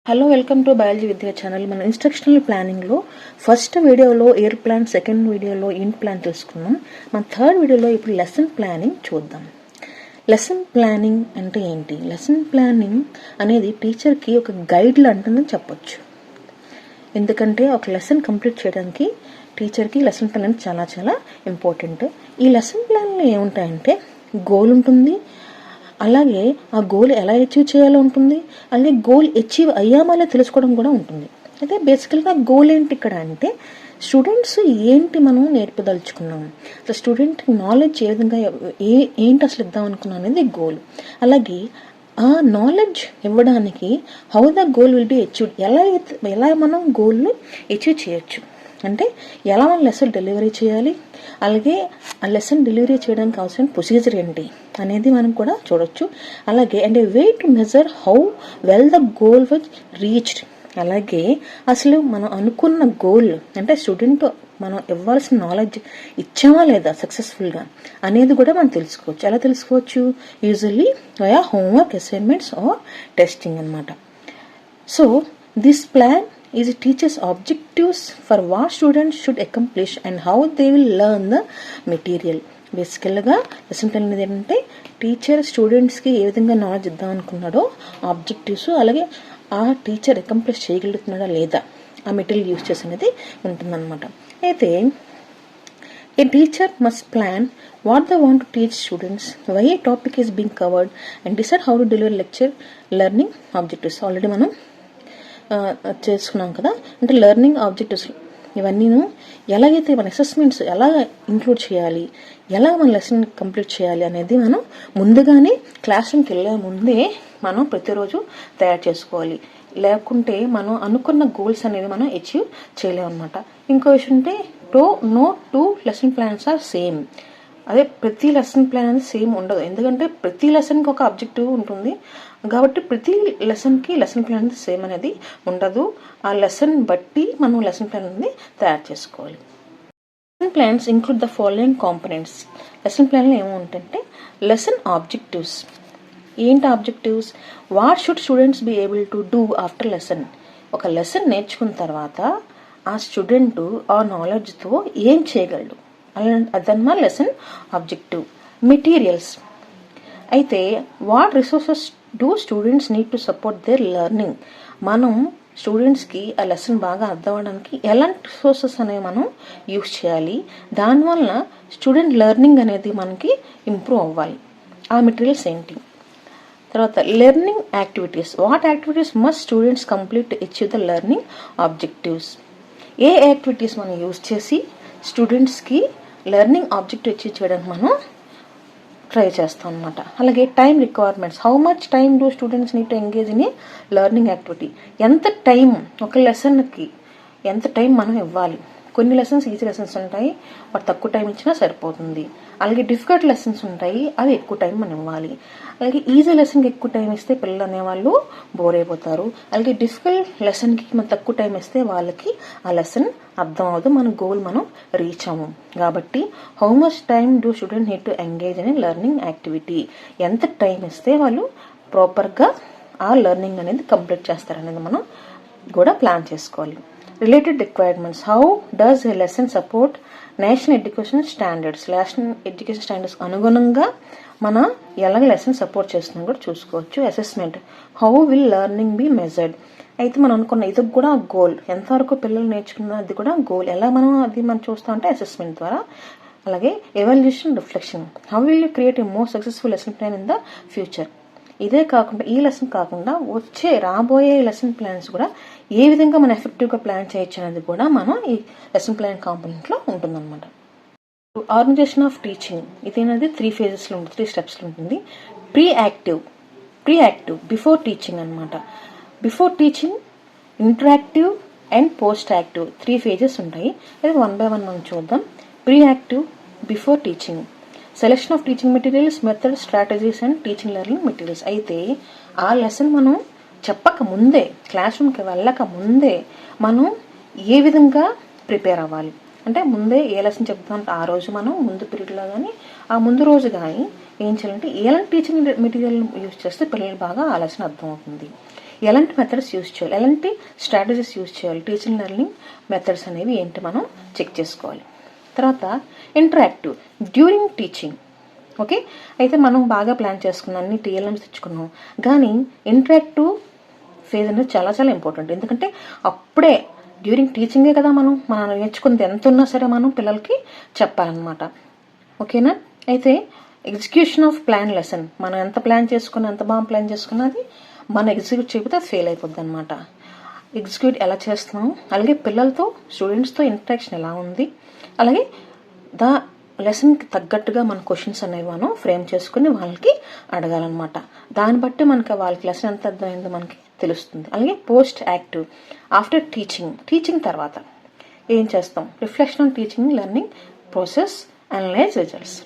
Hello, welcome to biology విద్యా channel. మన instructional ప్లానింగ్లో ఫస్ట్ వీడియోలో ఎయిర్ ప్లాన్, సెకండ్ వీడియోలో ఇంట్ ప్లాన్ తెలుసుకున్నాం. మన థర్డ్ వీడియోలో ఇప్పుడు లెసన్ ప్లానింగ్ చూద్దాం. లెసన్ ప్లానింగ్ అంటే ఏంటి? లెసన్ ప్లానింగ్ అనేది టీచర్కి ఒక గైడ్ లాంటిదని చెప్పొచ్చు. ఎందుకంటే ఒక లెసన్ కంప్లీట్ చేయడానికి టీచర్కి లెసన్ ప్లాన్ చాలా చాలా ఇంపార్టెంట్. ఈ లెసన్ ప్లాన్లో ఏముంటాయంటే గోల్ ఉంటుంది, అలాగే ఆ గోల్ ఎలా అచీవ్ చేయాలో ఉంటుంది, అలాగే గోల్ అచీవ్ అయ్యామనే తెలుసుకోవడం కూడా ఉంటుంది. అయితే బేసికల్గా గోల్ ఏంటి ఇక్కడ అంటే స్టూడెంట్స్ ఏంటి మనం నేర్పదలుచుకున్నాం, అసలు స్టూడెంట్ నాలెడ్జ్ ఏ విధంగా ఏంటి అసలు ఇద్దాం అనుకున్నాం అనేది గోల్. అలాగే ఆ నాలెడ్జ్ ఇవ్వడానికి how the goal will be achieved, ఎలా మనం గోల్ని అచీవ్ చేయొచ్చు అంటే ఎలా మనం లెసన్ డెలివరీ చేయాలి, అలాగే ఆ లెసన్ డెలివరీ చేయడానికి కావాల్సిన ప్రొసీజర్ ఏంటి అనేది మనం కూడా చూడొచ్చు. అలాగే and way to measure how well the goal was reached, అలాగే అసలు మనం అనుకున్న గోల్ అంటే స్టూడెంట్ మనం ఇవ్వాల్సిన నాలెడ్జ్ ఇచ్చామా లేదా సక్సెస్ఫుల్గా అనేది కూడా మనం తెలుసుకోవచ్చు. ఎలా తెలుసుకోవచ్చు? Usually via homework, assignments or testing అనమాట. So this plan is teachers objectives for what students should accomplish and how they will learn the material. బేసికల్గా లెసన్ ప్లాన్ అనేది ఏంటంటే టీచర్ స్టూడెంట్స్కి ఏ విధంగా నాలెడ్జ్ ఇద్దాం అనుకున్నాడో ఆబ్జెక్టివ్స్, అలాగే ఆ టీచర్ అకంప్లిష్ చేయగలుగుతున్నాడా లేదా ఆ మెటీరియల్ యూజ్ చేసి అనేది ఉంటుందన్నమాట. అయితే a teacher must plan what they want to teach students, why a topic is being covered and decide how to deliver lecture learning objectives. Already మనం చేసుకున్నాం కదా, అంటే లెర్నింగ్ ఆబ్జెక్టివ్స్ ఇవన్నీ ఎలాగైతే మన అసెస్మెంట్స్ ఎలా ఇంక్లూడ్ చేయాలి, ఎలా మన లెసన్ కంప్లీట్ చేయాలి అనేది మనం ముందుగానే క్లాస్ రూమ్కి వెళ్ళే ముందే మనం ప్రతిరోజు తయారు చేసుకోవాలి. లేకుంటే మనం అనుకున్న గోల్స్ అనేవి మనం అచీవ్ చేయలేము అనమాట. ఇంకో విషయం అంటే no two lesson plans are same. అదే ప్రతి లెసన్ ప్లాన్ అనేది సేమ్ ఉండదు, ఎందుకంటే ప్రతి లెసన్కి ఒక ఆబ్జెక్టివ్ ఉంటుంది కాబట్టి ప్రతి లెసన్కి లెసన్ ప్లాన్ అనేది సేమ్ అనేది ఉండదు. ఆ లెసన్ బట్టి మనం లెసన్ ప్లాన్ అనేది తయారు చేసుకోవాలి. Lesson plans include the following components. Lesson ప్లాన్లో ఏముంటుందంటే లెసన్ ఆబ్జెక్టివ్స్. ఏంటి objectives? What should students be able to do after lesson. ఒక లెసన్ నేర్చుకున్న తర్వాత ఆ స్టూడెంట్ ఆ నాలెడ్జ్తో ఏం చేయగలడు అదన్నమా లెసన్ ఆబ్జెక్టివ్. మెటీరియల్స్ అయితే what resources do students need to support their learning. మనం స్టూడెంట్స్కి ఆ లెసన్ బాగా అర్థం అవ్వడానికి ఎలాంటి రిసోర్సెస్ అనేవి మనం యూజ్ చేయాలి, దానివల్ల స్టూడెంట్ లెర్నింగ్ అనేది మనకి ఇంప్రూవ్ అవ్వాలి. ఆ మెటీరియల్స్ ఏంటి? తర్వాత learning activities. What activities must students complete to achieve the learning objectives. A activities మనం యూజ్ చేసి స్టూడెంట్స్కి లెర్నింగ్ ఆబ్జెక్టివ్ అచీవ్ చేయడానికి మనం ట్రై చేస్తాం అనమాట. అలాగే time requirements. How much time do students need to engage in a learning activity. ఎంత time ఒక లెసన్కి ఎంత టైం మనం ఇవ్వాలి. కొన్ని లెసన్స్ ఈజీ లెసన్స్ ఉంటాయి, వాటి తక్కువ టైం ఇచ్చినా సరిపోతుంది. అలాగే డిఫికల్ట్ లెసన్స్ ఉంటాయి, అవి ఎక్కువ టైం మనం ఇవ్వాలి. అలాగే ఈజీ లెసన్కి ఎక్కువ టైం ఇస్తే పిల్లలు అనేవాళ్ళు బోర్ అయిపోతారు. అలాగే డిఫికల్ట్ లెసన్కి మనం తక్కువ టైం ఇస్తే వాళ్ళకి ఆ లెసన్ అర్థం అవ్వదు, మన గోల్ మనం రీచ్ అవ్వము. కాబట్టి how much time do student need to engage in learning activity. ఎంత టైం ఇస్తే వాళ్ళు ప్రాపర్గా ఆ లెర్నింగ్ అనేది కంప్లీట్ చేస్తారనేది మనం కూడా ప్లాన్ చేసుకోవాలి. Related requirements. How does A lesson support national education standards. National education standards అనుగుణంగా మన ఎలాగ లెసన్ సపోర్ట్ చేస్తున్నాం కూడా చూసుకోవచ్చు. Assessment. How will learning be measured. అయితే మనం అనుకున్న ఇది కూడా గోల్, ఎంతవరకు పిల్లలు నేర్చుకున్న అది కూడా గోల్. ఎలా మనం చూస్తాం అంటే అసెస్మెంట్ ద్వారా. అలాగే evaluation, reflection. How will you create a more successful lesson plan in the future. ఇదే కాకుండా ఈ లెసన్ కాకుండా రాబోయే లెసన్ ప్లాన్స్ కూడా ఏ విధంగా మనం ఎఫెక్టివ్గా ప్లాన్ చేయొచ్చు అనేది కూడా మనం ఈ లెసన్ ప్లాన్ కాంపోనెంట్లో ఉంటుందన్నమాట. Organisation of teaching. ఇది అనేది 3 phases ఉంటుంది, 3 steps ఉంటుంది. ప్రీ యాక్టివ్ బిఫోర్ టీచింగ్ అనమాట. Before teaching, interactive and post active 3 phases ఉంటాయి. అది 1 by 1 మనం చూద్దాం. Pre active, before teaching. Selection of teaching materials, method, strategies and teaching learning materials. అయితే ఆ లెసన్ మనం చెప్పక ముందే, క్లాస్ రూమ్కి వెళ్ళక ముందే మనం ఏ విధంగా ప్రిపేర్ అవ్వాలి అంటే ముందే ఏ లెసన్ చెప్తాం ఆ రోజు మనం ముందు పీరియడ్లో కానీ ఆ ముందు రోజు కానీ ఏం చేయాలంటే ఎలాంటి టీచింగ్ మెటీరియల్ యూజ్ చేస్తే పిల్లలు బాగా ఆ లెసన్ అర్థమవుతుంది, ఎలాంటి మెథడ్స్ యూజ్ చేయాలి, ఎలాంటి స్ట్రాటజీస్ యూజ్ చేయాలి, టీచింగ్ లెర్నింగ్ మెథడ్స్ అనేవి ఏంటి మనం చెక్ చేసుకోవాలి. తర్వాత ఇంటరాక్టివ్ డ్యూరింగ్ టీచింగ్. ఓకే, అయితే మనం బాగా ప్లాన్ చేసుకున్నాం, అన్ని టీఎల్ఎమ్స్ తెచ్చుకున్నాం, కానీ ఇంటరాక్టివ్ ఫేజ్ అనేది చాలా చాలా ఇంపార్టెంట్. ఎందుకంటే అప్పుడే డ్యూరింగ్ టీచింగే కదా మనం నేర్చుకున్నది ఎంత ఉన్నా సరే మనం పిల్లలకి చెప్పాలన్నమాట. ఓకేనా, అయితే ఎగ్జిక్యూషన్ ఆఫ్ ప్లాన్ లెసన్, మనం ఎంత ప్లాన్ చేసుకున్నా, ఎంత బాగా ప్లాన్ చేసుకున్నది మనం ఎగ్జిక్యూట్ చేయకపోతే అది ఫెయిల్ అయిపోద్ది అనమాట. ఎగ్జిక్యూట్ ఎలా చేస్తున్నాం, అలాగే పిల్లలతో స్టూడెంట్స్తో ఇంటరాక్షన్ ఎలా ఉంది, అలాగే లెసన్కి తగ్గట్టుగా మన క్వశ్చన్స్ అనేవి మనం ఫ్రేమ్ చేసుకుని వాళ్ళకి అడగాలన్నమాట. దాన్ని బట్టి మనకి వాళ్ళకి లెసన్ ఎంత అర్థమైందో మనకి తెలుస్తుంది. అలాగే పోస్ట్ యాక్టివ్ ఆఫ్టర్ టీచింగ్ తర్వాత ఏం చేస్తాం, reflection on teaching learning process, analyse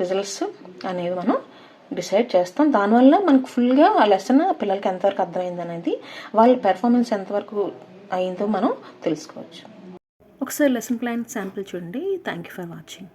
results అనేవి మనం డిసైడ్ చేస్తాం. దానివల్ల మనకు ఫుల్గా ఆ లెసన్ పిల్లలకి ఎంతవరకు అర్థమైంది అనేది, వాళ్ళ పెర్ఫార్మెన్స్ ఎంతవరకు అయిందో మనం తెలుసుకోవచ్చు. ఒకసారి లెసన్ ప్లాన్ శాంపుల్ చూడండి. Thank you for watching.